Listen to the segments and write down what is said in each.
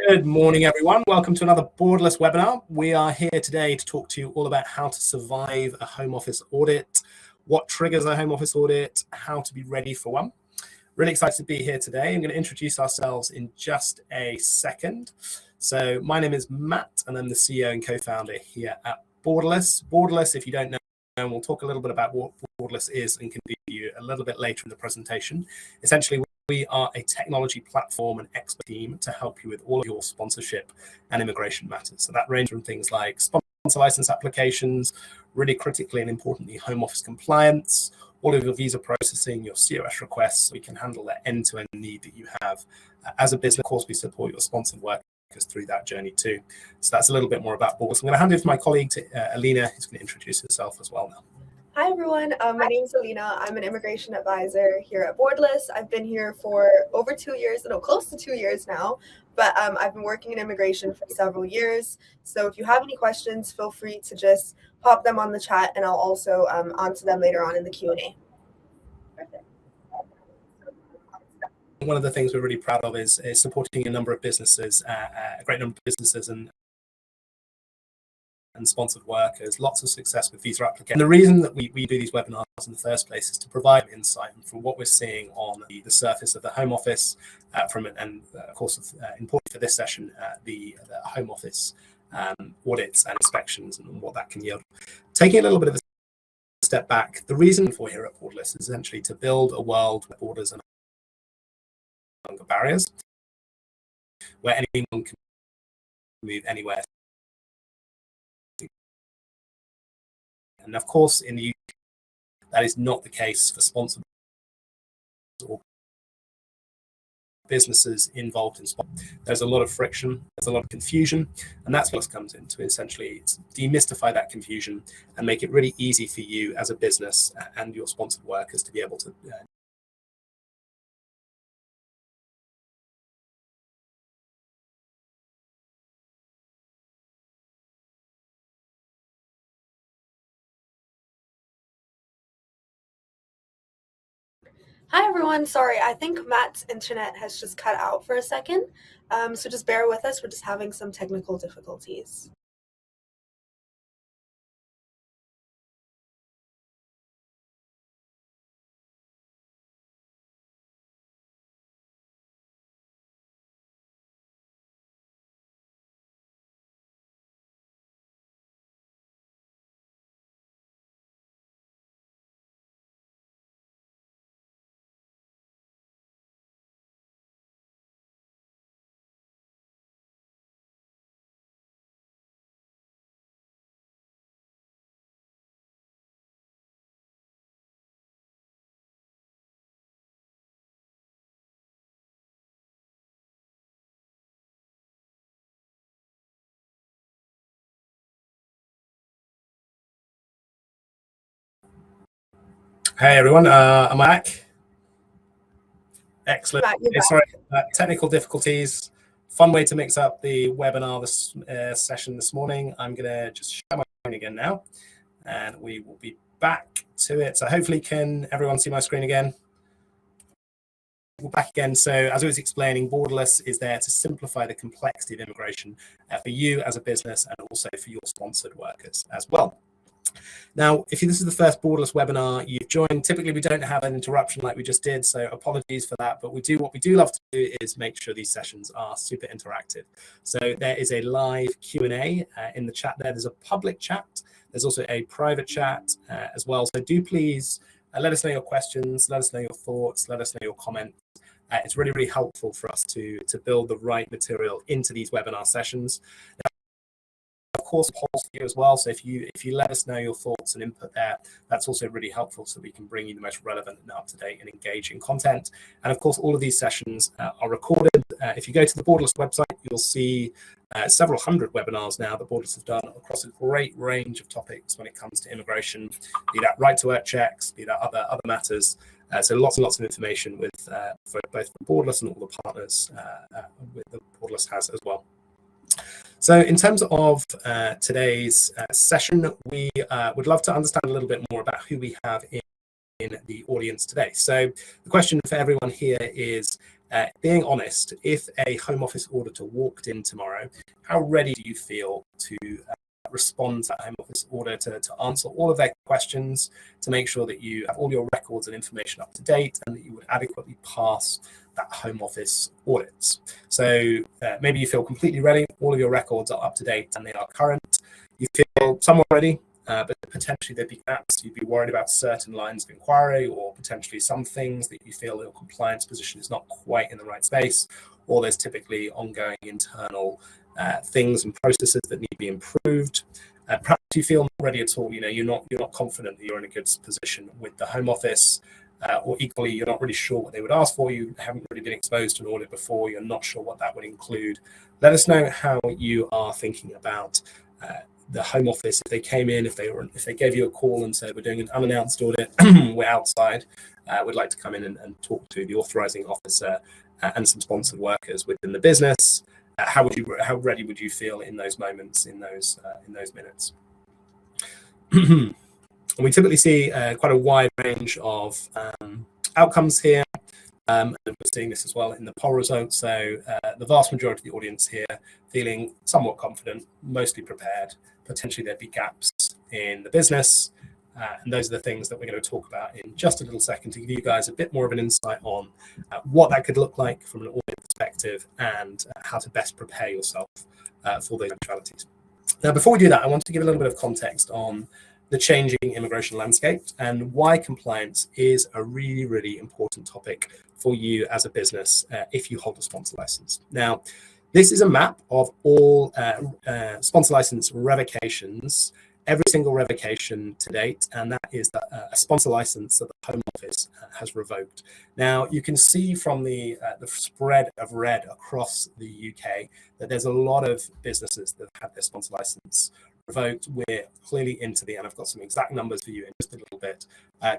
Good morning, everyone. Welcome to another Borderless webinar. We are here today to talk to you all about how to survive a home office audit, what triggers a home office audit, how to be ready for one. Really excited to be here today. I'm going to introduce ourselves in just a second. So my name is Matt, and I'm the CEO and co-founder here at Borderless. Borderless, if you don't know, and we'll talk a little bit about what Borderless is and can give you a little bit later in the presentation. Essentially, we are a technology platform and expert team to help you with all of your sponsorship and immigration matters. So that ranges from things like sponsor license applications, really critically and importantly, home office compliance, all of your visa processing, your COS requests, so we can handle that end-to-end need that you have. As a business, of course, we support your sponsored workers through that journey too. So that's a little bit more about Borderless. I'm going to hand it to my colleague, Aleena, who's going to introduce herself as well now. Hi, everyone. My name is Aleena. I'm an immigration advisor here at Borderless. I've been here for over 2 years, no, close to 2 years now, but I've been working in immigration for several years. So if you have any questions, feel free to just pop them on the chat, and I'll also answer them later on in the Q&A. Perfect. One of the things we're really proud of is supporting a number of businesses, a great number of businesses and sponsored workers, lots of success with visa applications. And the reason that we do these webinars in the first place is to provide insight from what we're seeing on the surface of the home office, of course, important for this session, the home office audits and inspections and what that can yield. Taking a little bit of a step back, the reason for here at Borderless is essentially to build a world where borders are no longer barriers, where anyone can move anywhere. And of course, in the UK, that is not the case for sponsors or businesses involved in sponsors. There's a lot of friction, there's a lot of confusion, and that's what comes in to essentially demystify that confusion and make it really easy for you as a business and your sponsored workers to be able to Hi, everyone. Sorry, I think Matt's internet has just cut out for a second. So just bear with us. We're just having some technical difficulties. Hey everyone, am I back? Excellent. Matt, sorry, technical difficulties. Fun way to mix up the webinar session this morning. I'm going to just share my screen again now, and we will be back to it. So hopefully, can everyone see my screen again? We're back again. So as I was explaining, Borderless is there to simplify the complexity of immigration for you as a business and also for your sponsored workers as well. Now, if this is the first Borderless webinar you've joined, typically we don't have an interruption like we just did, so apologies for that. But what we do love to do is make sure these sessions are super interactive. So there is a live Q&A in the chat there. There's a public chat. There's also a private chat as well. So do please let us know your questions, let us know your thoughts, let us know your comments. It's really, really helpful for us to build the right material into these webinar sessions. Of course, polls for you as well. So if you let us know your thoughts and input there, that's also really helpful so we can bring you the most relevant and up-to-date and engaging content. And of course, all of these sessions are recorded. If you go to the Borderless website, you'll see several hundred webinars now that Borderless have done across a great range of topics when it comes to immigration, be that right-to-work checks, be that other matters. So lots and lots of information for both Borderless and all the partners that Borderless has as well. So in terms of today's session, we would love to understand a little bit more about who we have in the audience today. So the question for everyone here is, Being honest, if a Home Office auditor walked in tomorrow, how ready do you feel to respond to that Home Office auditor, to answer all of their questions, to make sure that you have all your records and information up to date, and that you would adequately pass that Home Office audits? So maybe you feel completely ready, all of your records are up to date and they are current. You feel somewhat ready, but potentially there'd be gaps. You'd be worried about certain lines of inquiry, or potentially some things that you feel your compliance position is not quite in the right space, or there's typically ongoing internal things and processes that need to be improved. Perhaps you feel not ready at all. You're not confident that you're in a good position with the Home Office, or equally you're not really sure what they would ask for. You haven't really been exposed to an audit before. You're not sure what that would include. Let us know how you are thinking about the Home Office. If they came in, if they gave you a call and said, we're doing an unannounced audit, we're outside, we'd like to come in and talk to the authorizing officer and some sponsored workers within the business. How ready would you feel in those moments, in those minutes? We typically see quite a wide range of outcomes here. And we're seeing this as well in the poll results. So the vast majority of the audience here feeling somewhat confident, mostly prepared. Potentially there'd be gaps in the business. And those are the things that we're going to talk about in just a little second to give you guys a bit more of an insight on what that could look like from an audit perspective, and how to best prepare yourself for those eventualities. Now, before we do that, I want to give a little bit of context on the changing immigration landscape and why compliance is a really, really important topic for you as a business if you hold a sponsor license. Now, this is a map of all sponsor license revocations, every single revocation to date, and that is a sponsor license that the Home Office has revoked. Now, you can see from the spread of red across the UK that there's a lot of businesses that have their sponsor license revoked. We're clearly into the, and I've got some exact numbers for you in just a little bit,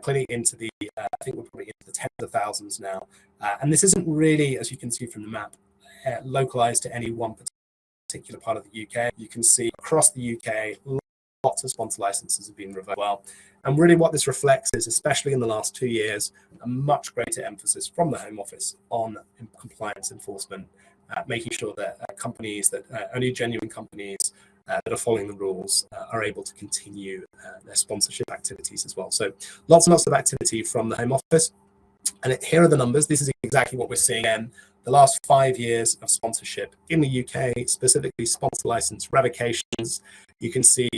clearly into the, I think we're probably into the tens of thousands now. And this isn't really, as you can see from the map, localized to any one particular part of the UK. You can see across the UK, lots of sponsor licenses have been revoked. Well, and really what this reflects is, especially in the last 2 years, a much greater emphasis from the Home Office on compliance enforcement, making sure that companies, that only genuine companies that are following the rules are able to continue their sponsorship activities as well. So lots and lots of activity from the Home Office. And here are the numbers. This is exactly what we're seeing in the last 5 years of sponsorship in the UK, specifically sponsor license revocations. You can see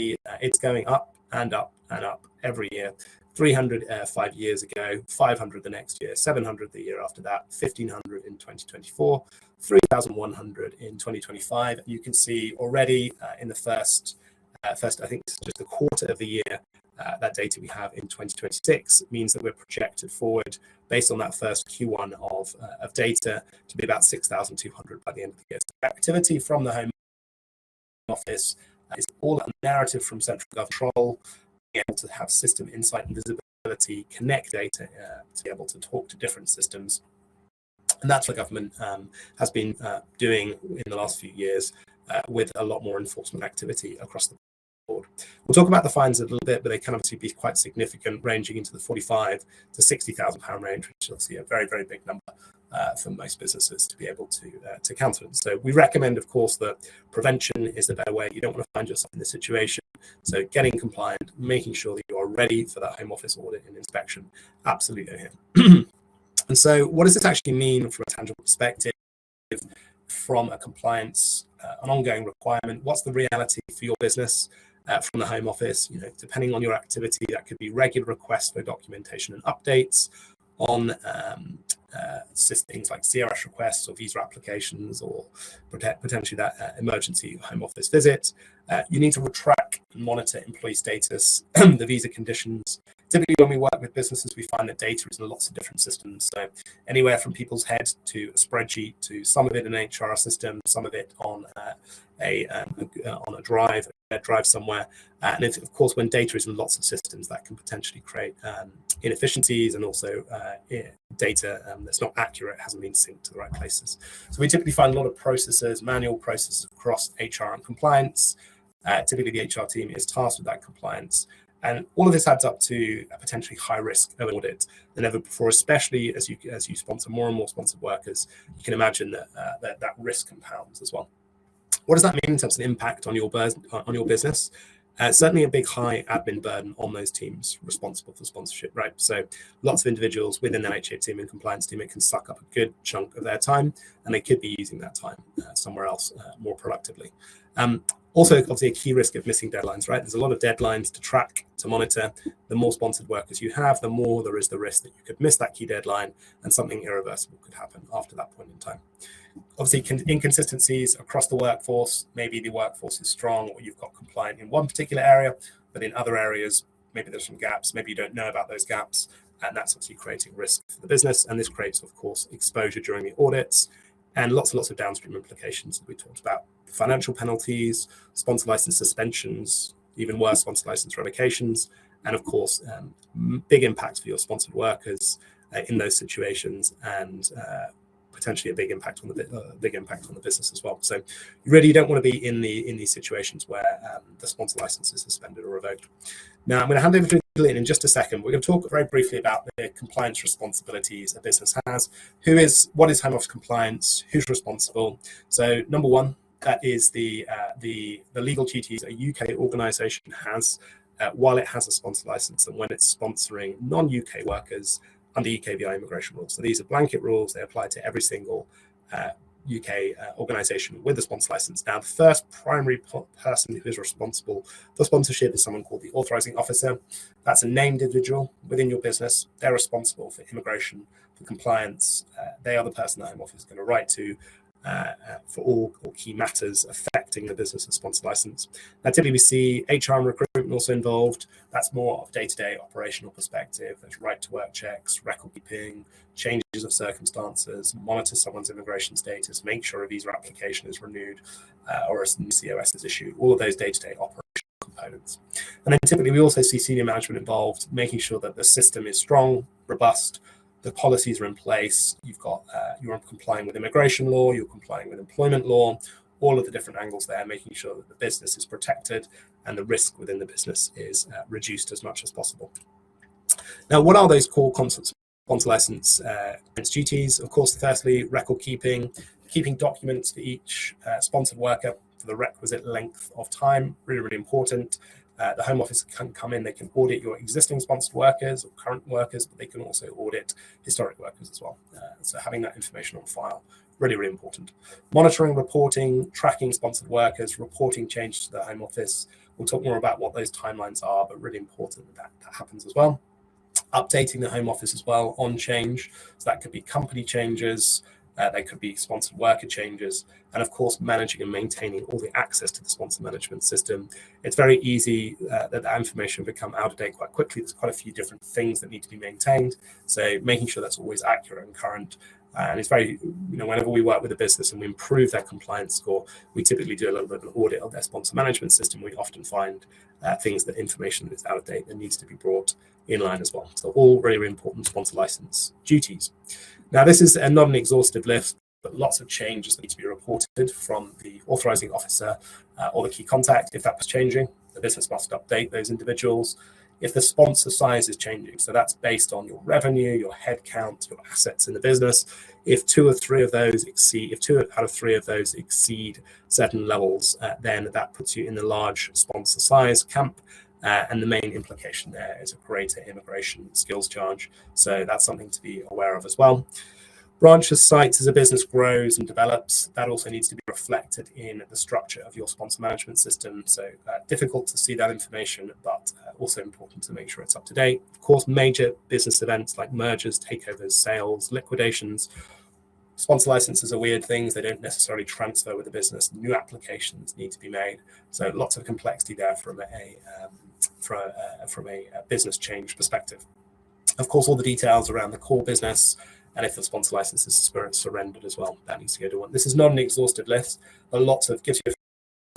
it's going up and up and up every year. 300 5 years ago, 500 the next year, 700 the year after that, 1,500 in 2024, 3,100 in 2025. You can see already in the first, I think it's just a quarter of the year, that data we have in 2026 means that we're projected forward based on that first Q1 of data to be about 6,200 by the end of the year. So activity from the Home Office is all a narrative from central government control, being able to have system insight and visibility, connect data to be able to talk to different systems. And that's what government has been doing in the last few years with a lot more enforcement activity across the board. We'll talk about the fines a little bit, but they can obviously be quite significant, ranging into the 45 to 60,000 pound range, which is obviously a very, very big number for most businesses to be able to counter it. So we recommend, of course, that prevention is the better way. You don't want to find yourself in this situation. So getting compliant, making sure that you are ready for that Home Office audit and inspection, absolutely here. And so what does this actually mean from a tangible perspective, from a compliance, an ongoing requirement? What's the reality for your business from the Home Office? Depending on your activity, that could be regular requests for documentation and updates on things like CRS requests or visa applications, or potentially that emergency Home Office visit. You need to track and monitor employee status, the visa conditions. Typically, when we work with businesses, we find that data is in lots of different systems. So anywhere from people's head to a spreadsheet, to some of it in an HR system, some of it on a drive somewhere. And of course, when data is in lots of systems, that can potentially create inefficiencies, and also data that's not accurate, hasn't been synced to the right places. So we typically find a lot of processes, manual processes across HR and compliance. Typically, the HR team is tasked with that compliance. And all of this adds up to a potentially high risk of an audit than ever before, especially as you sponsor more and more sponsored workers. You can imagine that that risk compounds as well. What does that mean in terms of impact on your business? Certainly a big high admin burden on those teams responsible for sponsorship, right? So lots of individuals within the HA team and compliance team, it can suck up a good chunk of their time, and they could be using that time somewhere else more productively. Also, obviously, a key risk of missing deadlines, right? There's a lot of deadlines to track, to monitor. The more sponsored workers you have, the more there is the risk that you could miss that key deadline and something irreversible could happen after that point in time. Obviously, inconsistencies across the workforce. Maybe the workforce is strong or you've got compliant in one particular area, but in other areas, maybe there's some gaps. Maybe you don't know about those gaps, and that's obviously creating risk for the business. And this creates, of course, exposure during the audits and lots and lots of downstream implications that we talked about. Financial penalties, sponsor license suspensions, even worse, sponsor license revocations, and of course, big impacts for your sponsored workers in those situations, and potentially a big impact on the business as well. So you really don't want to be in these situations where the sponsor license is suspended or revoked. Now I'm going to hand over to Lynn in just a second. We're going to talk very briefly about the compliance responsibilities a business has. What is Home Office compliance? Who's responsible? So number one, that is the legal duties a UK organisation has while it has a sponsor license and when it's sponsoring non-UK workers under UKVI immigration rules. So these are blanket rules. They apply to every single UK organisation with a sponsor license. Now, the first primary person who is responsible for sponsorship is someone called the authorising officer. That's a named individual within your business. They're responsible for immigration, for compliance. They are the person that Home Office is going to write to for all key matters affecting the business and sponsor license. Now, typically we see HR and recruitment also involved. That's more of day-to-day operational perspective. There's right-to-work checks, record keeping, changes of circumstances, monitor someone's immigration status, make sure a visa application is renewed or a new COS is issued, all of those day-to-day operational components. And then typically we also see senior management involved, making sure that the system is strong, robust, the policies are in place, you're complying with immigration law, you're complying with employment law, all of the different angles there, making sure that the business is protected and the risk within the business is reduced as much as possible. Now, what are those core concepts of sponsor license duties? Of course, firstly, record keeping documents for each sponsored worker for the requisite length of time, really, really important. The Home Office can come in, they can audit your existing sponsored workers or current workers, but they can also audit historic workers as well. So having that information on file, really, really important. Monitoring, reporting, tracking sponsored workers, reporting changes to the Home Office. We'll talk more about what those timelines are, but really important that happens as well. Updating the Home Office as well on change. So that could be company changes, they could be sponsored worker changes, and of course, managing and maintaining all the access to the sponsor management system. It's very easy that information will become out of date quite quickly. There's quite a few different things that need to be maintained. So making sure that's always accurate and current. And it's very, whenever we work with a business and we improve their compliance score, we typically do a little bit of an audit of their sponsor management system. We often find things that information that is out of date that needs to be brought in line as well. So all really, really important sponsor license duties. Now, this is not an exhaustive list, but lots of changes that need to be reported from the authorising officer or the key contact. If that was changing, the business must update those individuals. If the sponsor size is changing, so that's based on your revenue, your head count, your assets in the business. If two out of three of those exceed certain levels, then that puts you in the large sponsor size camp. And the main implication there is a greater immigration skills charge. So that's something to be aware of as well. Branches, sites, as a business grows and develops, that also needs to be reflected in the structure of your sponsor management system. So difficult to see that information, but also important to make sure it's up to date. Of course, major business events like mergers, takeovers, sales, liquidations. Sponsor licenses are weird things. They don't necessarily transfer with the business. New applications need to be made. So lots of complexity there from a business change perspective. Of course, all the details around the core business, and if the sponsor license is surrendered as well, that needs to go to one. This is not an exhaustive list, but gives you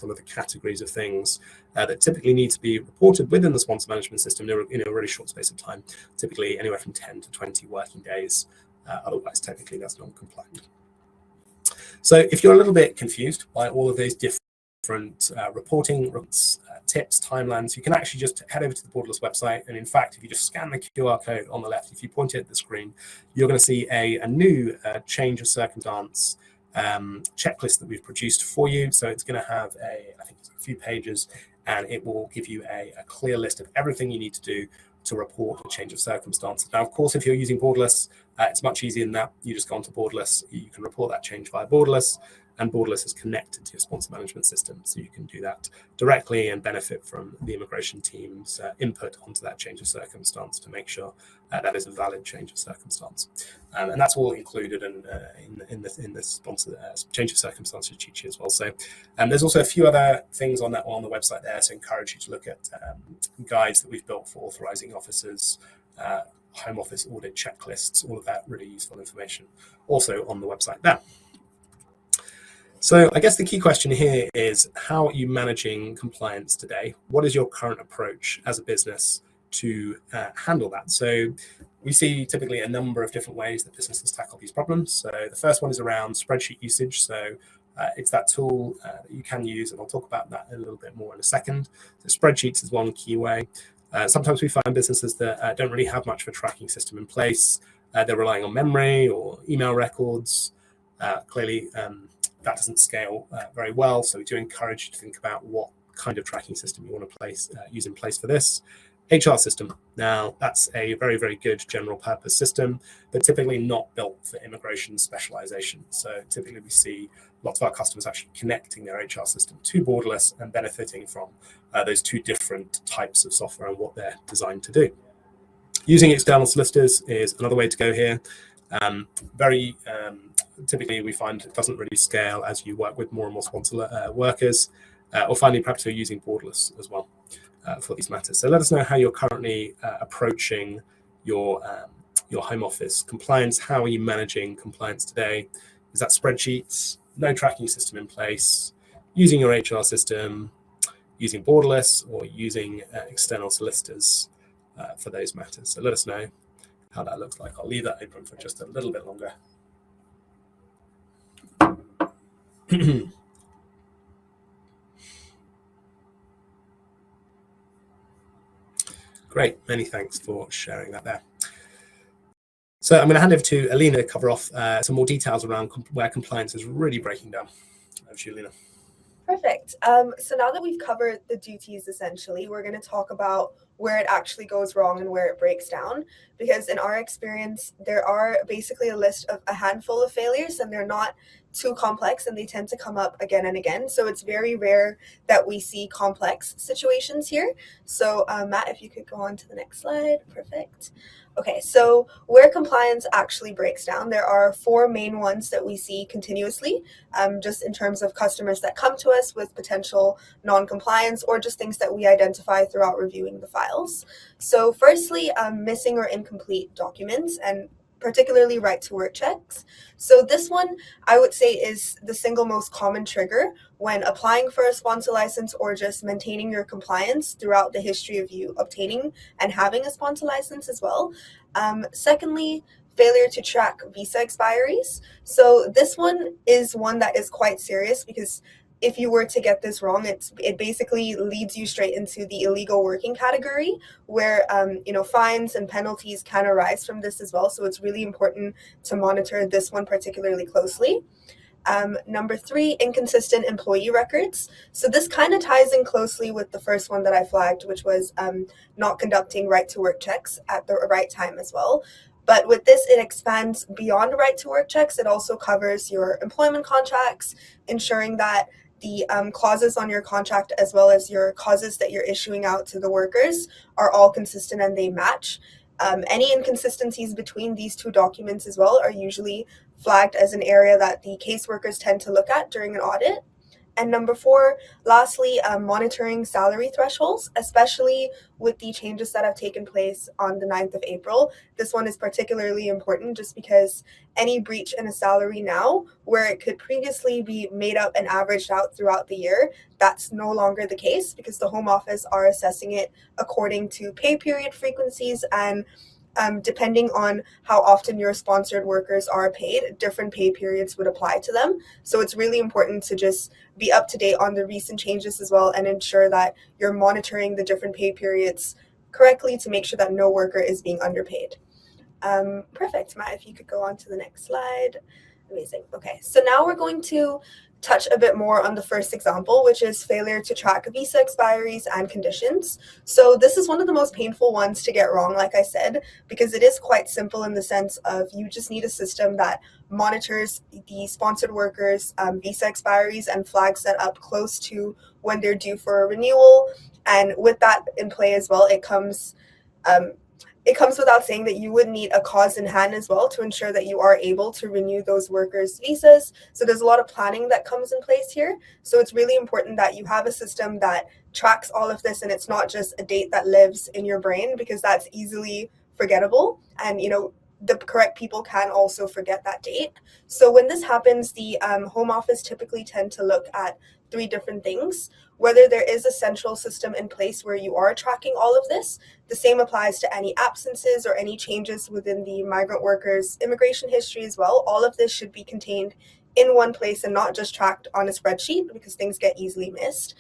some of the categories of things that typically need to be reported within the sponsor management system in a really short space of time, typically anywhere from 10 to 20 working days. Otherwise, technically, that's non-compliant. So if you're a little bit confused by all of those different different reporting tips, timelines. You can actually just head over to the Borderless website. And in fact, if you just scan the QR code on the left, if you point it at the screen, you're going to see a new change of circumstance checklist that we've produced for you. So it's going to have I think it's a few pages, and it will give you a clear list of everything you need to do to report a change of circumstance. Now, of course, if you're using Borderless, it's much easier than that. You just go onto Borderless, you can report that change via Borderless, and Borderless is connected to your sponsor management system. So you can do that directly and benefit from the immigration team's input onto that change of circumstance to make sure that is a valid change of circumstance. And that's all included in the sponsor change of circumstances cheat sheet as well. So there's also a few other things on the website there. So I encourage you to look at guides that we've built for authorizing officers, home office audit checklists, all of that really useful information also on the website there. So I guess the key question here is, how are you managing compliance today? What is your current approach as a business to handle that? So we see typically a number of different ways that businesses tackle these problems. So the first one is around spreadsheet usage. So it's that tool that you can use, and I'll talk about that a little bit more in a second. So spreadsheets is one key way. Sometimes we find businesses that don't really have much of a tracking system in place. They're relying on memory or email records. Clearly, that doesn't scale very well. So we do encourage you to think about what kind of tracking system you want to use in place for this. HR system. Now, that's a very, very good general purpose system, but typically not built for immigration specialization. So typically we see lots of our customers actually connecting their HR system to Borderless and benefiting from those two different types of software and what they're designed to do. Using external solicitors is another way to go here. Typically we find it doesn't really scale as you work with more and more sponsor workers, or finally perhaps you're using Borderless as well for these matters. So let us know how you're currently approaching your home office compliance. How are you managing compliance today? Is that spreadsheets, no tracking system in place, using your HR system, using Borderless, or using external solicitors for those matters? So let us know how that looks like. I'll leave that open for just a little bit longer. Great, many thanks for sharing that there. So I'm going to hand over to Aleena to cover off some more details around where compliance is really breaking down. Over to you, Aleena. Perfect. So now that we've covered the duties, essentially, we're going to talk about where it actually goes wrong and where it breaks down. Because in our experience, there are basically a list of a handful of failures, and they're not too complex, and they tend to come up again and again. So it's very rare that we see complex situations here. So Matt, if you could go on to the next slide. Perfect. Okay, so where compliance actually breaks down, there are four main ones that we see continuously, just in terms of customers that come to us with potential non-compliance or just things that we identify throughout reviewing the files. So firstly, missing or incomplete documents, and particularly right to work checks. So this one, I would say, is the single most common trigger when applying for a sponsor license or just maintaining your compliance throughout the history of you obtaining and having a sponsor license as well. Secondly, failure to track visa expiries. So this one is one that is quite serious, because if you were to get this wrong, it basically leads you straight into the illegal working category, where fines and penalties can arise from this as well. So it's really important to monitor this one particularly closely. Number three, inconsistent employee records. So this kind of ties in closely with the first one that I flagged, which was not conducting right to work checks at the right time as well. But with this, it expands beyond right to work checks. It also covers your employment contracts, ensuring that the clauses on your contract, as well as your causes that you're issuing out to the workers, are all consistent and they match. Any inconsistencies between these two documents as well are usually flagged as an area that the caseworkers tend to look at during an audit. And number four, lastly, monitoring salary thresholds, especially with the changes that have taken place on the 9th of April. This one is particularly important just because any breach in a salary now, where it could previously be made up and averaged out throughout the year, that's no longer the case, because the Home Office are assessing it according to pay period frequencies and depending on how often your sponsored workers are paid, different pay periods would apply to them. So it's really important to just be up to date on the recent changes as well and ensure that you're monitoring the different pay periods correctly to make sure that no worker is being underpaid. Perfect. Matt, if you could go on to the next slide. Amazing. Okay, so now we're going to touch a bit more on the first example, which is failure to track visa expiries and conditions. So this is one of the most painful ones to get wrong, like I said, because it is quite simple in the sense of you just need a system that monitors the sponsored workers' visa expiries and flags that up close to when they're due for a renewal. And with that in play as well, it comes without saying that you would need a cause in hand as well to ensure that you are able to renew those workers' visas. So there's a lot of planning that comes in place here. So it's really important that you have a system that tracks all of this and it's not just a date that lives in your brain, because that's easily forgettable. And, the correct people can also forget that date. So when this happens, the Home Office typically tend to look at 3 different things. Whether there is a central system in place where you are tracking all of this. The same applies to any absences or any changes within the migrant workers' immigration history as well. All of this should be contained in one place and not just tracked on a spreadsheet, because things get easily missed.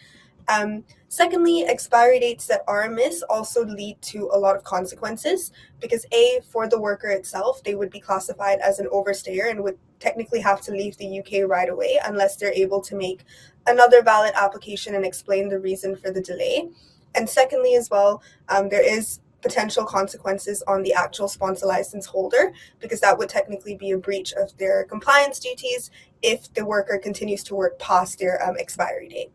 Secondly, expiry dates that are missed also lead to a lot of consequences, because for the worker itself, they would be classified as an overstayer and would technically have to leave the UK right away unless they're able to make another valid application and explain the reason for the delay. And secondly as well, there is potential consequences on the actual sponsor license holder, because that would technically be a breach of their compliance duties if the worker continues to work past their expiry date.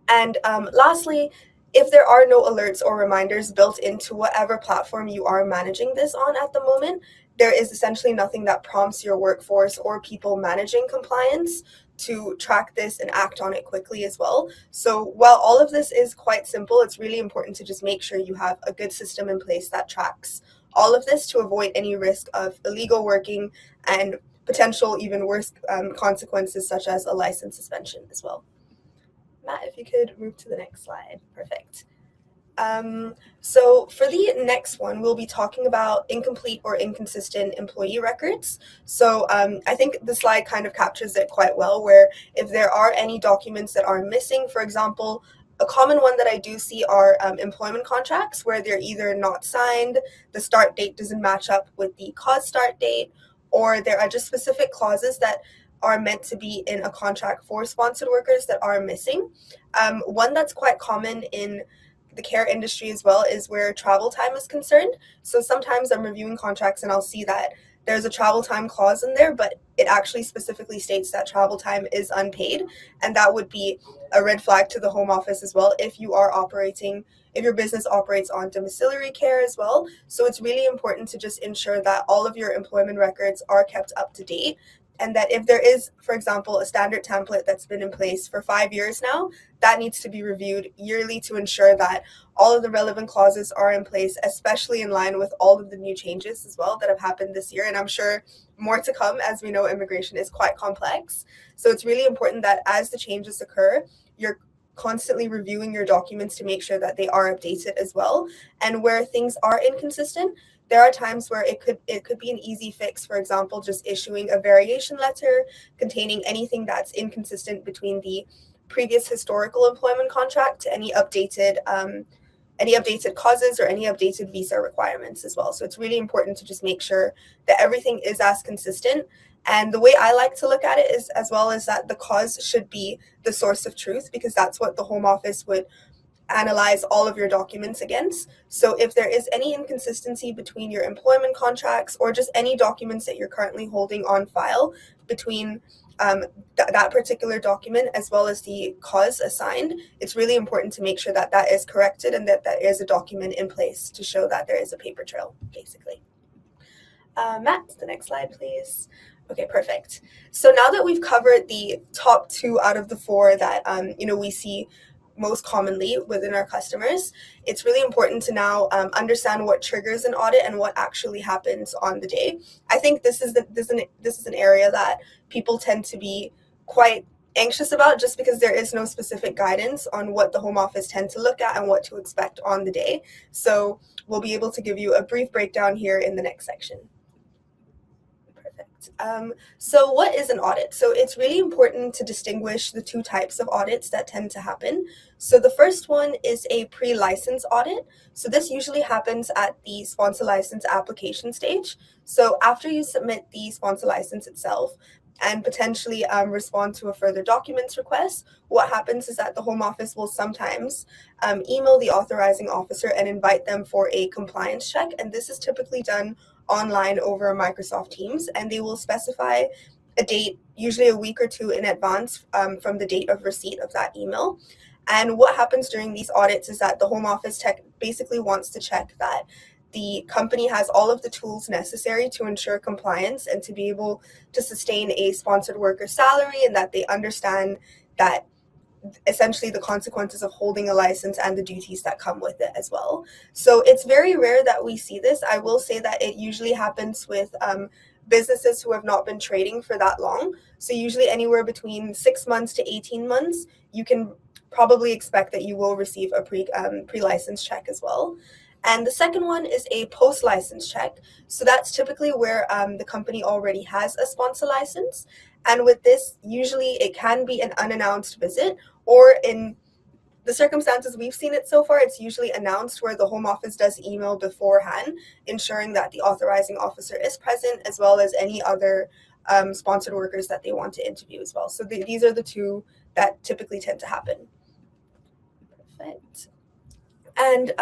And lastly, if there are no alerts or reminders built into whatever platform you are managing this on at the moment, there is essentially nothing that prompts your workforce or people managing compliance to track this and act on it quickly as well. So while all of this is quite simple, it's really important to just make sure you have a good system in place that tracks all of this to avoid any risk of illegal working and potential even worse consequences such as a license suspension as well. Matt, if you could move to the next slide. Perfect. So for the next one, we'll be talking about incomplete or inconsistent employee records. So I think the slide kind of captures it quite well, where if there are any documents that are missing, for example, a common one that I do see are employment contracts where they're either not signed, the start date doesn't match up with the cause start date, or there are just specific clauses that are meant to be in a contract for sponsored workers that are missing. One that's quite common in the care industry as well is where travel time is concerned. So sometimes I'm reviewing contracts and I'll see that there's a travel time clause in there, but it actually specifically states that travel time is unpaid. And that would be a red flag to the Home Office as well if your business operates on domiciliary care as well. So it's really important to just ensure that all of your employment records are kept up to date. And that if there is, for example, a standard template that's been in place for 5 years now, that needs to be reviewed yearly to ensure that all of the relevant clauses are in place, especially in line with all of the new changes as well that have happened this year. And I'm sure more to come, as we know immigration is quite complex. So it's really important that as the changes occur, you're constantly reviewing your documents to make sure that they are updated as well. And where things are inconsistent, there are times where it could be an easy fix, for example, just issuing a variation letter containing anything that's inconsistent between the previous historical employment contract to any updated causes or any updated visa requirements as well. So it's really important to just make sure that everything is as consistent. And the way I like to look at it is as well as that the cause should be the source of truth, because that's what the Home Office would analyze all of your documents against. So if there is any inconsistency between your employment contracts or just any documents that you're currently holding on file between that particular document as well as the cause assigned, it's really important to make sure that that is corrected and that there is a document in place to show that there is a paper trail, basically. Matt, the next slide, please. Okay, perfect. So now that we've covered the top 2 out of the 4 that we see most commonly within our customers, it's really important to now understand what triggers an audit and what actually happens on the day. I think this is an area that people tend to be quite anxious about, just because there is no specific guidance on what the Home Office tend to look at and what to expect on the day. So we'll be able to give you a brief breakdown here in the next section. Perfect. So what is an audit? So it's really important to distinguish the two types of audits that tend to happen. So the first one is a pre-license audit. So this usually happens at the sponsor license application stage. So after you submit the sponsor license itself and potentially respond to a further documents request, what happens is that the Home Office will sometimes email the authorizing officer and invite them for a compliance check. And this is typically done online over Microsoft Teams, and they will specify a date, usually a week or two in advance from the date of receipt of that email. And what happens during these audits is that the Home Office basically wants to check that the company has all of the tools necessary to ensure compliance and to be able to sustain a sponsored worker salary, and that they understand that essentially the consequences of holding a license and the duties that come with it as well. So it's very rare that we see this. I will say that it usually happens with businesses who have not been trading for that long. So usually anywhere between 6 months to 18 months, you can probably expect that you will receive a pre-license check as well. And the second one is a post-license check. So that's typically where the company already has a sponsor license. And with this, usually it can be an unannounced visit, or in the circumstances we've seen it so far, it's usually announced where the Home Office does email beforehand, ensuring that the authorizing officer is present, as well as any other sponsored workers that they want to interview as well. So these are the two that typically tend to happen. Perfect. And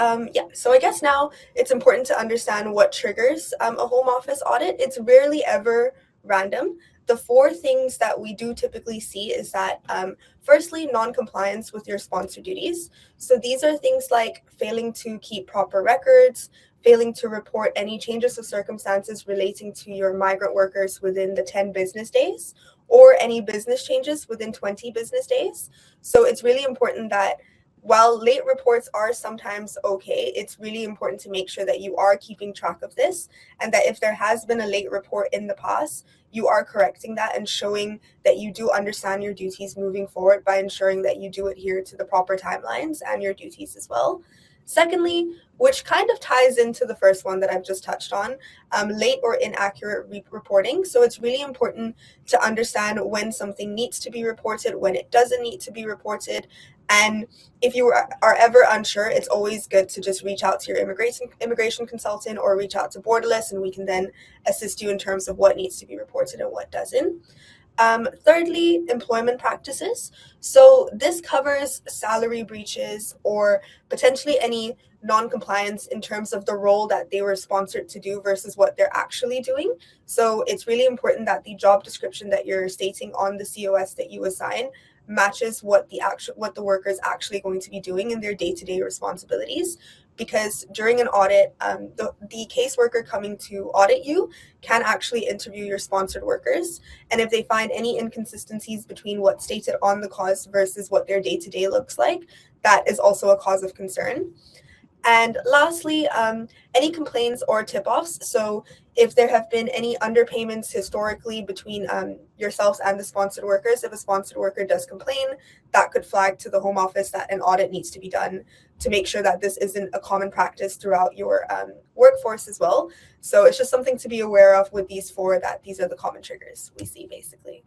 so I guess now it's important to understand what triggers a Home Office audit. It's rarely ever random. The four things that we do typically see is that, firstly, non-compliance with your sponsor duties. So these are things like failing to keep proper records, failing to report any changes of circumstances relating to your migrant workers within the 10 business days, or any business changes within 20 business days. So it's really important that while late reports are sometimes okay, it's really important to make sure that you are keeping track of this, and that if there has been a late report in the past, you are correcting that and showing that you do understand your duties moving forward by ensuring that you do adhere to the proper timelines and your duties as well. Secondly, which kind of ties into the first one that I've just touched on, late or inaccurate reporting. So it's really important to understand when something needs to be reported, when it doesn't need to be reported. And if you are ever unsure, it's always good to just reach out to your immigration consultant or reach out to Borderless, and we can then assist you in terms of what needs to be reported and what doesn't. Thirdly, employment practices. So this covers salary breaches or potentially any non-compliance in terms of the role that they were sponsored to do versus what they're actually doing. So it's really important that the job description that you're stating on the COS that you assign matches what the worker is actually going to be doing in their day-to-day responsibilities. Because during an audit, the caseworker coming to audit you can actually interview your sponsored workers. And if they find any inconsistencies between what's stated on the cause versus what their day-to-day looks like, that is also a cause of concern. And lastly, any complaints or tip-offs. So if there have been any underpayments historically between yourselves and the sponsored workers, if a sponsored worker does complain, that could flag to the Home Office that an audit needs to be done to make sure that this isn't a common practice throughout your workforce as well. So it's just something to be aware of with these four, that these are the common triggers we see basically.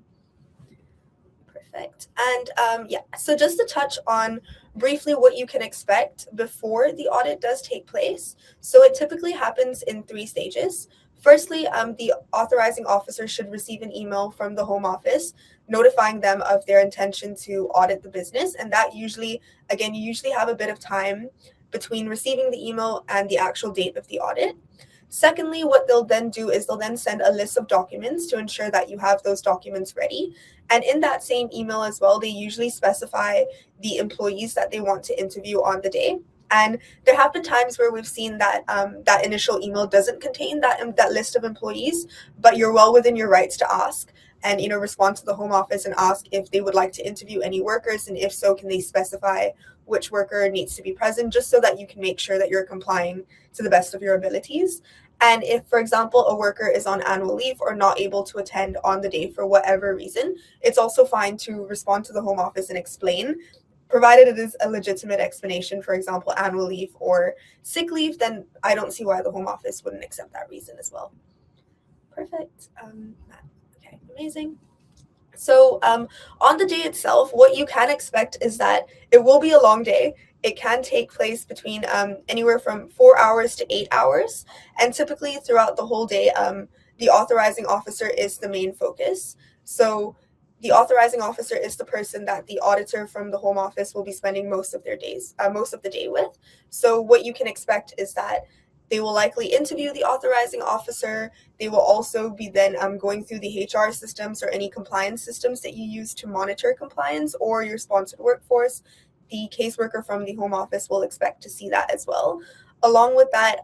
Perfect. And so just to touch on briefly what you can expect before the audit does take place. So it typically happens in 3 stages. Firstly, the authorizing officer should receive an email from the Home Office notifying them of their intention to audit the business. And that usually, again, you usually have a bit of time between receiving the email and the actual date of the audit. Secondly, what they'll then do is they'll then send a list of documents to ensure that you have those documents ready. And in that same email as well, they usually specify the employees that they want to interview on the day. And there have been times where we've seen that that initial email doesn't contain that list of employees, but you're well within your rights to ask and respond to the Home Office and ask if they would like to interview any workers, and if so, can they specify which worker needs to be present, just so that you can make sure that you're complying to the best of your abilities. And if, for example, a worker is on annual leave or not able to attend on the day for whatever reason, it's also fine to respond to the Home Office and explain. Provided it is a legitimate explanation, for example, annual leave or sick leave, then I don't see why the Home Office wouldn't accept that reason as well. Perfect. Okay, amazing. So on the day itself, what you can expect is that it will be a long day. It can take place between anywhere from 4 hours to 8 hours. And typically throughout the whole day, the authorizing officer is the main focus. So the authorizing officer is the person that the auditor from the Home Office will be spending most of the day with. So what you can expect is that they will likely interview the authorizing officer. They will also be then going through the HR systems or any compliance systems that you use to monitor compliance or your sponsored workforce. The caseworker from the Home Office will expect to see that as well. Along with that,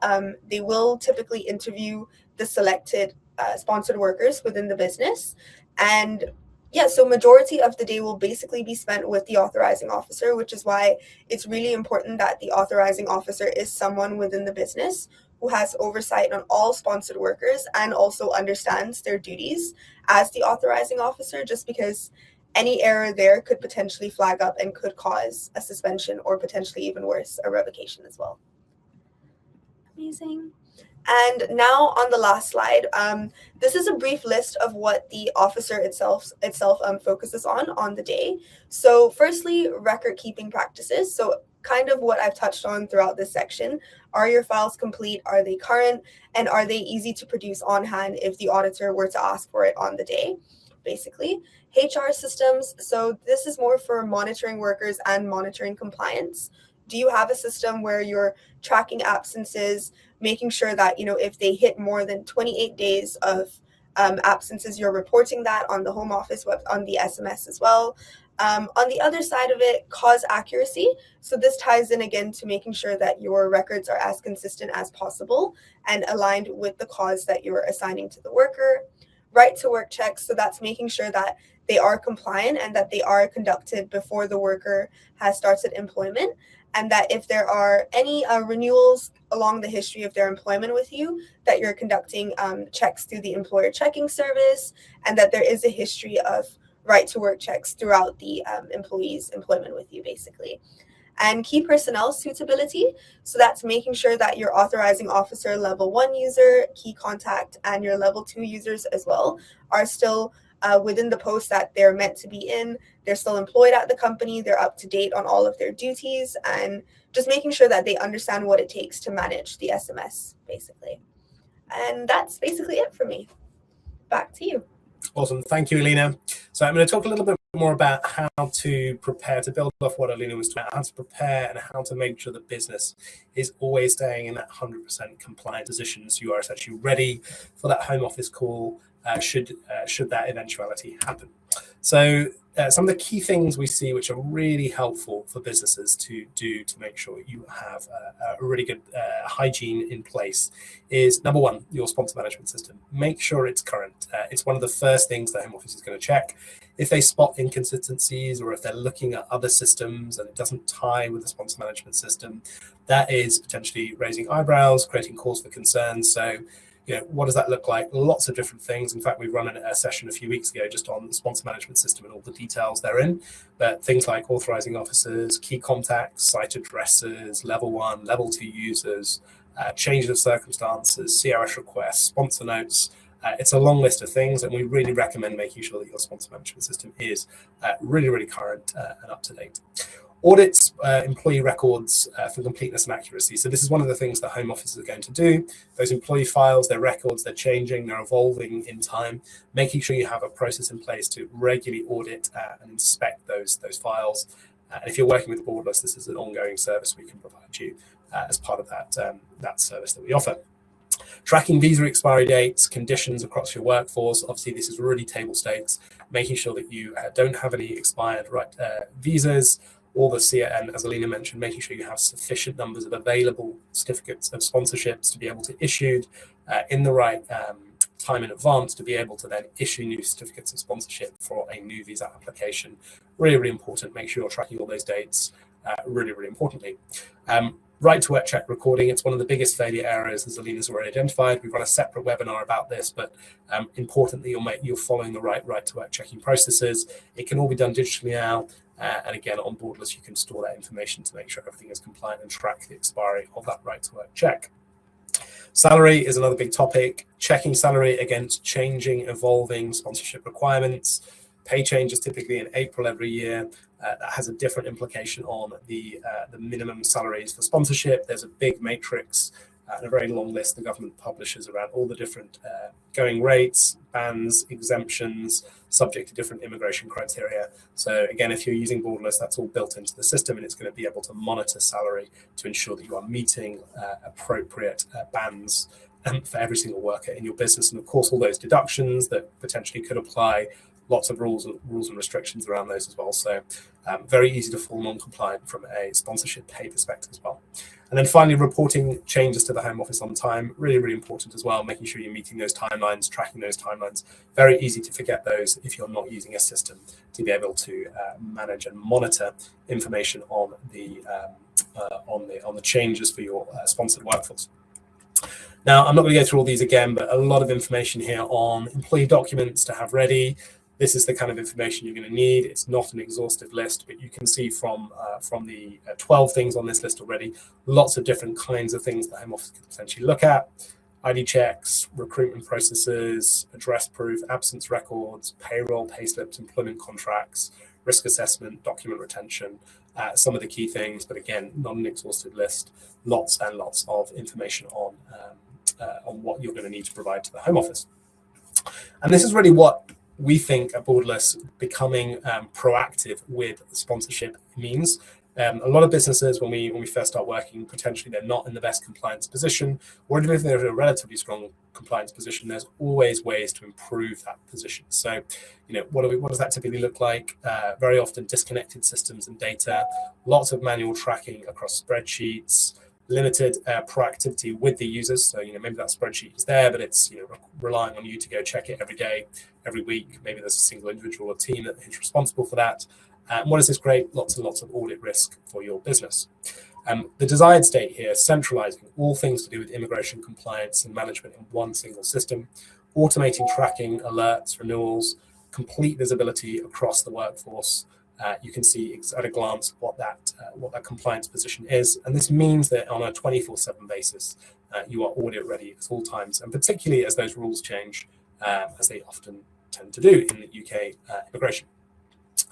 they will typically interview the selected sponsored workers within the business. And yeah, so majority of the day will basically be spent with the authorizing officer, which is why it's really important that the authorizing officer is someone within the business who has oversight on all sponsored workers and also understands their duties as the authorizing officer, just because any error there could potentially flag up and could cause a suspension or potentially even worse, a revocation as well. Amazing. And now on the last slide, this is a brief list of what the officer itself focuses on the day. So firstly, record keeping practices. So kind of what I've touched on throughout this section. Are your files complete? Are they current? And are they easy to produce on hand if the auditor were to ask for it on the day? Basically, HR systems. So this is more for monitoring workers and monitoring compliance. Do you have a system where you're tracking absences, making sure that, if they hit more than 28 days of absences, you're reporting that on the Home Office web, on the SMS as well. On the other side of it, cause accuracy. So this ties in again to making sure that your records are as consistent as possible and aligned with the cause that you're assigning to the worker. Right to work checks. So that's making sure that they are compliant and that they are conducted before the worker has started employment. And that if there are any renewals along the history of their employment with you, that you're conducting checks through the employer checking service, and that there is a history of right to work checks throughout the employee's employment with you, basically. And key personnel suitability. So that's making sure that your authorizing officer level 1 user, key contact, and your level 2 users as well are still within the post that they're meant to be in. They're still employed at the company. They're up to date on all of their duties, and just making sure that they understand what it takes to manage the SMS, basically. And that's basically it for me. Back to you. Awesome. Thank you, Aleena. So I'm going to talk a little bit more about how to prepare, to build off what Aleena was talking about, how to prepare and how to make sure the business is always staying in that 100% compliant position, so you are essentially ready for that Home Office call should that eventuality happen. So some of the key things we see which are really helpful for businesses to do to make sure you have a really good hygiene in place is, number one, your sponsor management system. Make sure it's current. It's one of the first things the Home Office is going to check. If they spot inconsistencies or if they're looking at other systems and it doesn't tie with the sponsor management system, that is potentially raising eyebrows, creating cause for concern. So what does that look like? Lots of different things. In fact, we've run a session a few weeks ago just on the sponsor management system and all the details therein. But things like authorizing officers, key contacts, site addresses, level 1, level 2 users, change of circumstances, CRS requests, sponsor notes. It's a long list of things, and we really recommend making sure that your sponsor management system is really, really current and up to date. Audits employee records for completeness and accuracy. So this is one of the things that Home Office are going to do. Those employee files, their records, they're changing, they're evolving in time. Making sure you have a process in place to regularly audit and inspect those files. And if you're working with Borderless, this is an ongoing service we can provide you as part of that service that we offer. Tracking visa expiry dates, conditions across your workforce. Obviously, this is really table stakes. Making sure that you don't have any expired visas. All the and as Aleena mentioned, making sure you have sufficient numbers of available certificates of sponsorships to be able to issue in the right time in advance to be able to then issue new certificates of sponsorship for a new visa application. Really, really important. Make sure you're tracking all those dates. Really, really importantly. Right to work check recording, it's one of the biggest failure areas, as Aleena's already identified. We've run a separate webinar about this, but importantly, you're following the right to work checking processes. It can all be done digitally now. And again, on Borderless, you can store that information to make sure everything is compliant and track the expiry of that right to work check. Salary is another big topic. Checking salary against changing, evolving sponsorship requirements. Pay changes typically in April every year. That has a different implication on the minimum salaries for sponsorship. There's a big matrix and a very long list the government publishes around all the different going rates, bans, exemptions, subject to different immigration criteria. So again, if you're using Borderless, that's all built into the system, and it's going to be able to monitor salary to ensure that you are meeting appropriate bans for every single worker in your business. And of course, all those deductions that potentially could apply, lots of rules and restrictions around those as well. So very easy to fall non-compliant from a sponsorship pay perspective as well. And then finally, reporting changes to the Home Office on time, really, really important as well, making sure you're meeting those timelines, tracking those timelines. Very easy to forget those if you're not using a system to be able to manage and monitor information on the changes for your sponsored workforce. Now, I'm not going to go through all these again, but a lot of information here on employee documents to have ready. This is the kind of information you're going to need. It's not an exhaustive list, but you can see from the 12 things on this list already, lots of different kinds of things the Home Office could potentially look at. ID checks, recruitment processes, address proof, absence records, payroll, payslips, employment contracts, risk assessment, document retention, some of the key things, but again, not an exhaustive list, lots and lots of information on what you're going to need to provide to the Home Office. And this is really what we think at Borderless becoming proactive with sponsorship means. A lot of businesses, when we first start working, potentially they're not in the best compliance position, or even if they're in a relatively strong compliance position, there's always ways to improve that position. So, what does that typically look like? Very often disconnected systems and data, lots of manual tracking across spreadsheets, limited proactivity with the users. So, maybe that spreadsheet is there, but it's relying on you to go check it every day, every week. Maybe there's a single individual or team that is responsible for that. And what does this create? Lots and lots of audit risk for your business. The desired state here, centralizing all things to do with immigration compliance and management in one single system, automating tracking, alerts, renewals, complete visibility across the workforce. You can see at a glance what that compliance position is. And this means that on a 24/7 basis, you are audit ready at all times, and particularly as those rules change, as they often tend to do in the UK immigration.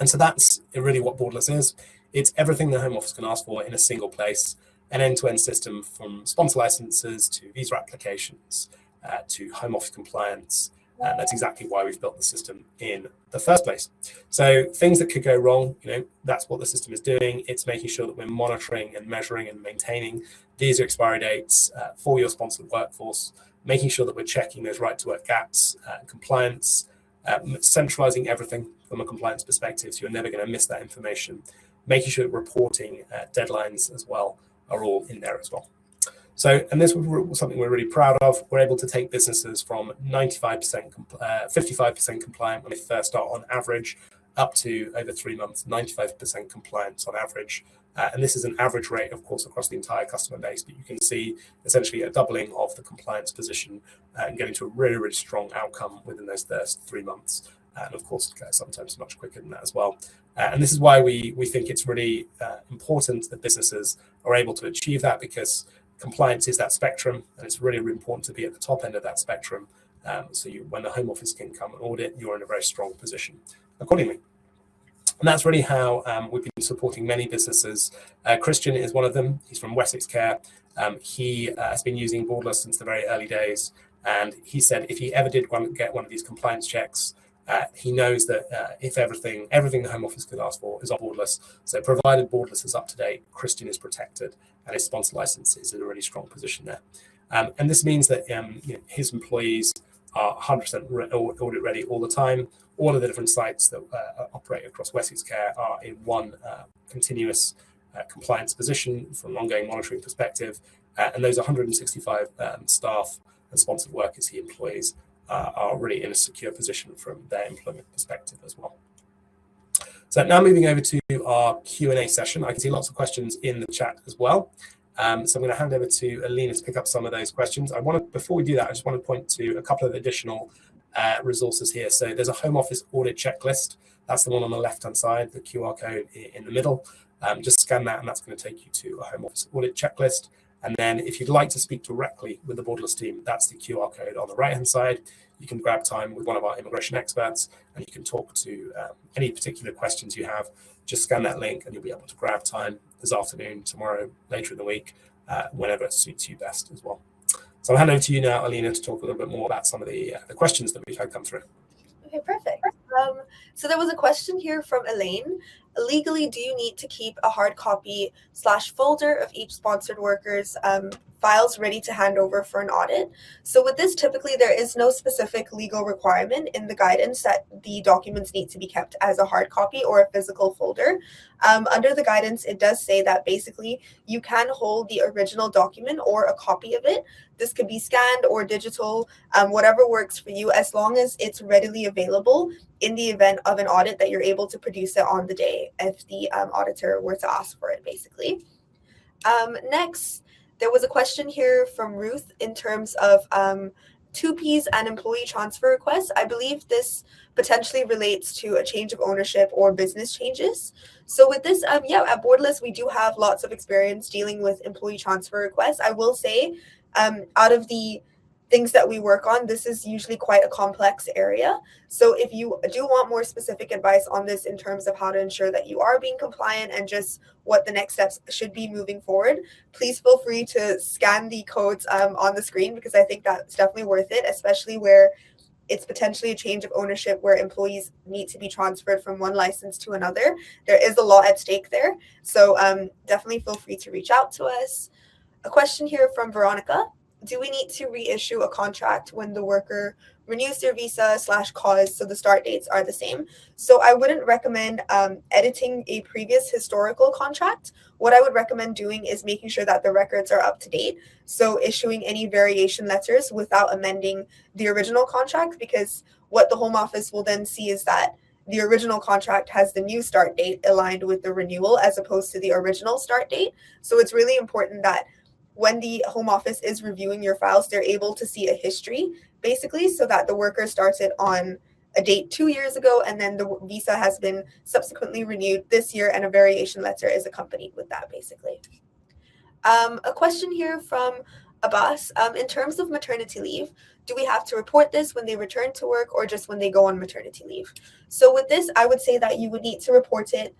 And so that's really what Borderless is. It's everything the Home Office can ask for in a single place, an end-to-end system from sponsor licenses to visa applications to Home Office compliance. And that's exactly why we've built the system in the first place. So things that could go wrong, that's what the system is doing. It's making sure that we're monitoring and measuring and maintaining visa expiry dates for your sponsored workforce, making sure that we're checking those right to work gaps, compliance, centralizing everything from a compliance perspective, so you're never going to miss that information, making sure that reporting deadlines as well are all in there as well. So, and this was something we're really proud of. We're able to take businesses from 55% compliant when they first start on average, up to over 3 months, 95% compliance on average. And this is an average rate, of course, across the entire customer base, but you can see essentially a doubling of the compliance position and getting to a really, really strong outcome within those first 3 months. And of course, sometimes much quicker than that as well. And this is why we think it's really important that businesses are able to achieve that, because compliance is that spectrum, and it's really, really important to be at the top end of that spectrum. So when the Home Office can come and audit, you're in a very strong position accordingly. And that's really how we've been supporting many businesses. Christian is one of them. He's from Wessex Care. He has been using Borderless since the very early days. And he said if he ever did get one of these compliance checks, he knows that if everything the Home Office could ask for is on Borderless, so provided Borderless is up to date, Christian is protected, and his sponsor license is in a really strong position there. And this means that his employees are 100% audit ready all the time. All of the different sites that operate across Wessex Care are in one continuous compliance position from an ongoing monitoring perspective. And those 165 staff and sponsored workers he employs are really in a secure position from their employment perspective as well. So now moving over to our Q&A session. I can see lots of questions in the chat as well. So I'm going to hand over to Aleena to pick up some of those questions. Before we do that, I just want to point to a couple of additional resources here. So there's a Home Office audit checklist. That's the one on the left-hand side, the QR code in the middle. Just scan that, and that's going to take you to a Home Office audit checklist. And then if you'd like to speak directly with the Borderless team, that's the QR code on the right-hand side. You can grab time with one of our immigration experts, and you can talk to any particular questions you have. Just scan that link, and you'll be able to grab time this afternoon, tomorrow, later in the week, whenever it suits you best as well. So I'll hand over to you now, Aleena, to talk a little bit more about some of the questions that we've had come through. Okay, perfect. So there was a question here from Elaine. Legally, do you need to keep a hard copy / folder of each sponsored worker's files ready to hand over for an audit? So with this, typically there is no specific legal requirement in the guidance that the documents need to be kept as a hard copy or a physical folder. Under the guidance, it does say that basically you can hold the original document or a copy of it. This could be scanned or digital, whatever works for you, as long as it's readily available in the event of an audit that you're able to produce it on the day if the auditor were to ask for it, basically. Next, there was a question here from Ruth in terms of 2Ps and employee transfer requests. I believe this potentially relates to a change of ownership or business changes. So with this, at Borderless, we do have lots of experience dealing with employee transfer requests. I will say, out of the things that we work on, this is usually quite a complex area. So if you do want more specific advice on this in terms of how to ensure that you are being compliant and just what the next steps should be moving forward, please feel free to scan the codes on the screen, because I think that's definitely worth it, especially where it's potentially a change of ownership where employees need to be transferred from one license to another. There is a lot at stake there. So definitely feel free to reach out to us. A question here from Veronica. Do we need to reissue a contract when the worker renews their visa / cause so the start dates are the same? So I wouldn't recommend editing a previous historical contract. What I would recommend doing is making sure that the records are up to date. So issuing any variation letters without amending the original contract, because what the Home Office will then see is that the original contract has the new start date aligned with the renewal as opposed to the original start date. So it's really important that when the Home Office is reviewing your files, they're able to see a history, basically, so that the worker started on a date 2 years ago, and then the visa has been subsequently renewed this year, and a variation letter is accompanied with that, basically. A question here from Abbas. In terms of maternity leave, do we have to report this when they return to work or just when they go on maternity leave? So with this, I would say that you would need to report it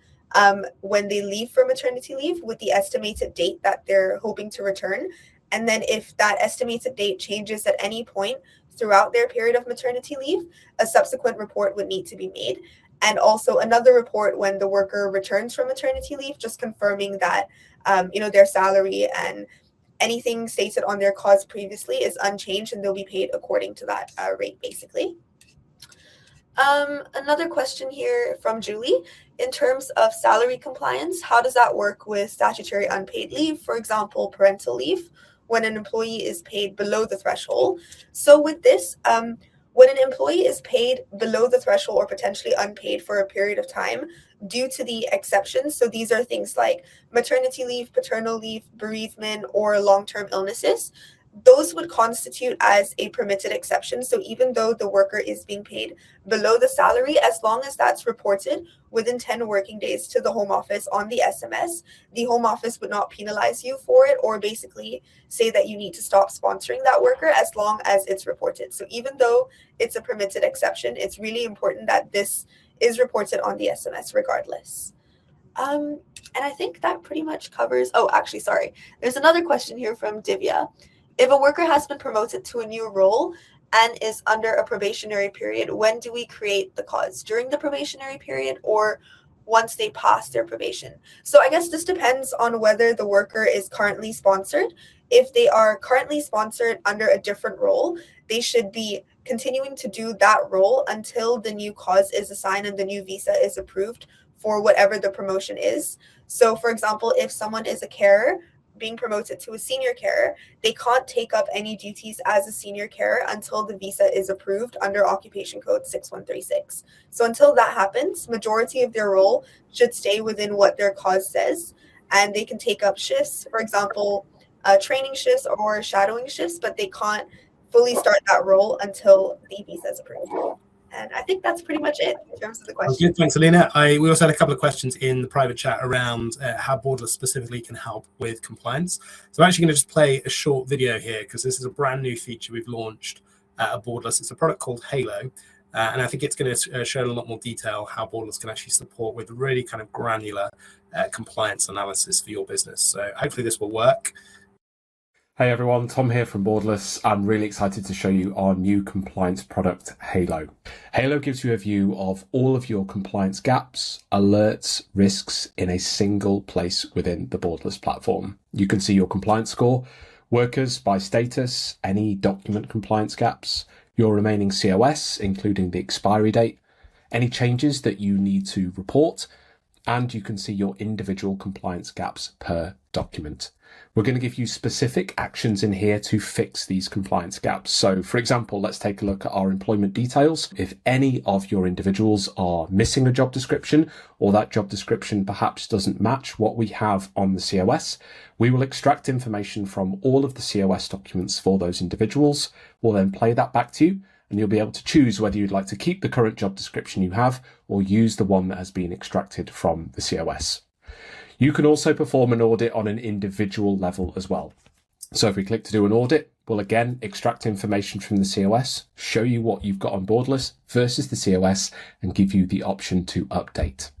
when they leave for maternity leave with the estimated date that they're hoping to return. And then if that estimated date changes at any point throughout their period of maternity leave, a subsequent report would need to be made. And also another report when the worker returns from maternity leave, just confirming that their salary and anything stated on their cause previously is unchanged, and they'll be paid according to that rate, basically. Another question here from Julie. In terms of salary compliance, how does that work with statutory unpaid leave, for example, parental leave, when an employee is paid below the threshold? So with this, when an employee is paid below the threshold or potentially unpaid for a period of time due to the exceptions, so these are things like maternity leave, paternal leave, bereavement, or long-term illnesses, those would constitute as a permitted exception. So even though the worker is being paid below the salary, as long as that's reported within 10 working days to the Home Office on the SMS, the Home Office would not penalize you for it or basically say that you need to stop sponsoring that worker as long as it's reported. So even though it's a permitted exception, it's really important that this is reported on the SMS regardless. And I think that pretty much covers, there's another question here from Divya. If a worker has been promoted to a new role and is under a probationary period, when do we create the cause? During the probationary period or once they pass their probation? So I guess this depends on whether the worker is currently sponsored. If they are currently sponsored under a different role, they should be continuing to do that role until the new cause is assigned and the new visa is approved for whatever the promotion is. So for example, if someone is a carer being promoted to a senior carer, they can't take up any duties as a senior carer until the visa is approved under Occupation Code 6136. So until that happens, majority of their role should stay within what their cause says. and they can take up shifts, for example, training shifts or shadowing shifts, but they can't fully start that role until the visa is approved. And I think that's pretty much it in terms of the question. Good, thanks, Aleena. We also had a couple of questions in the private chat around how Borderless specifically can help with compliance. So I'm actually going to just play a short video here because this is a brand new feature we've launched at Borderless. It's a product called Halo, and I think it's going to show in a lot more detail how Borderless can actually support with really kind of granular compliance analysis for your business. So hopefully this will work. Hey everyone, Tom here from Borderless. I'm really excited to show you our new compliance product, Halo. Halo gives you a view of all of your compliance gaps, alerts, risks in a single place within the Borderless platform. You can see your compliance score, workers by status, any document compliance gaps, your remaining COS, including the expiry date, any changes that you need to report, and you can see your individual compliance gaps per document. We're going to give you specific actions in here to fix these compliance gaps. So for example, let's take a look at our employment details. If any of your individuals are missing a job description, or that job description perhaps doesn't match what we have on the COS, we will extract information from all of the COS documents for those individuals. We'll then play that back to you, and you'll be able to choose whether you'd like to keep the current job description you have or use the one that has been extracted from the COS. You can also perform an audit on an individual level as well. So if we click to do an audit, we'll again extract information from the COS, show you what you've got on Borderless versus the COS, and give you the option to update.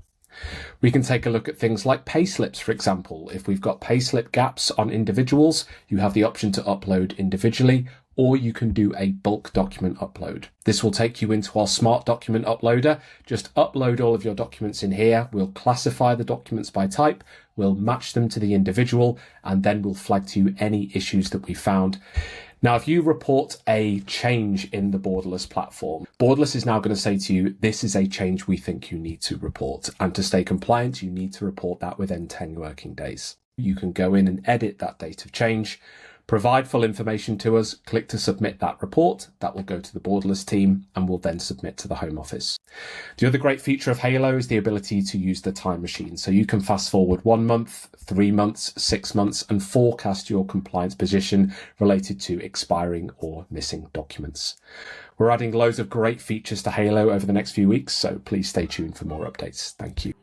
We can take a look at things like payslips, for example. If we've got payslip gaps on individuals, you have the option to upload individually, or you can do a bulk document upload. This will take you into our smart document uploader. Just upload all of your documents in here. We'll classify the documents by type, we'll match them to the individual, and then we'll flag to you any issues that we found. Now, if you report a change in the Borderless platform, Borderless is now going to say to you, this is a change we think you need to report. And to stay compliant, you need to report that within 10 working days. You can go in and edit that date of change, provide full information to us, click to submit that report. That will go to the Borderless team and will then submit to the Home Office. The other great feature of Halo is the ability to use the time machine. So you can fast forward 1 month, 3 months, 6 months, and forecast your compliance position related to expiring or missing documents. We're adding loads of great features to Halo over the next few weeks, so please stay tuned for more updates. Thank you.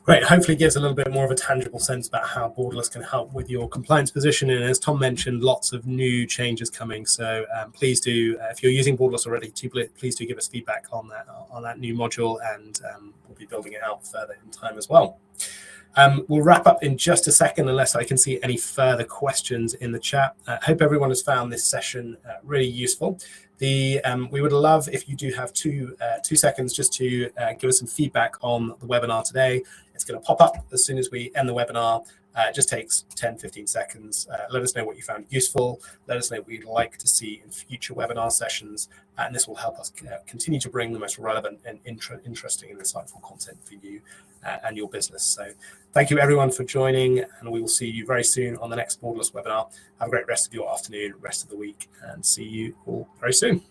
Great. Hopefully it gives a little bit more of a tangible sense about how Borderless can help with your compliance position. And as Tom mentioned, lots of new changes coming. So please do, if you're using Borderless already, please do give us feedback on that new module, and we'll be building it out further in time as well. We'll wrap up in just a second, unless I can see any further questions in the chat. Hope everyone has found this session really useful. We would love if you do have two seconds just to give us some feedback on the webinar today. It's going to pop up as soon as we end the webinar. It just takes 10-15 seconds. Let us know what you found useful. Let us know what you'd like to see in future webinar sessions. And this will help us continue to bring the most relevant and interesting and insightful content for you and your business. So thank you everyone for joining, and we will see you very soon on the next Borderless webinar. Have a great rest of your afternoon, rest of the week, and see you all very soon.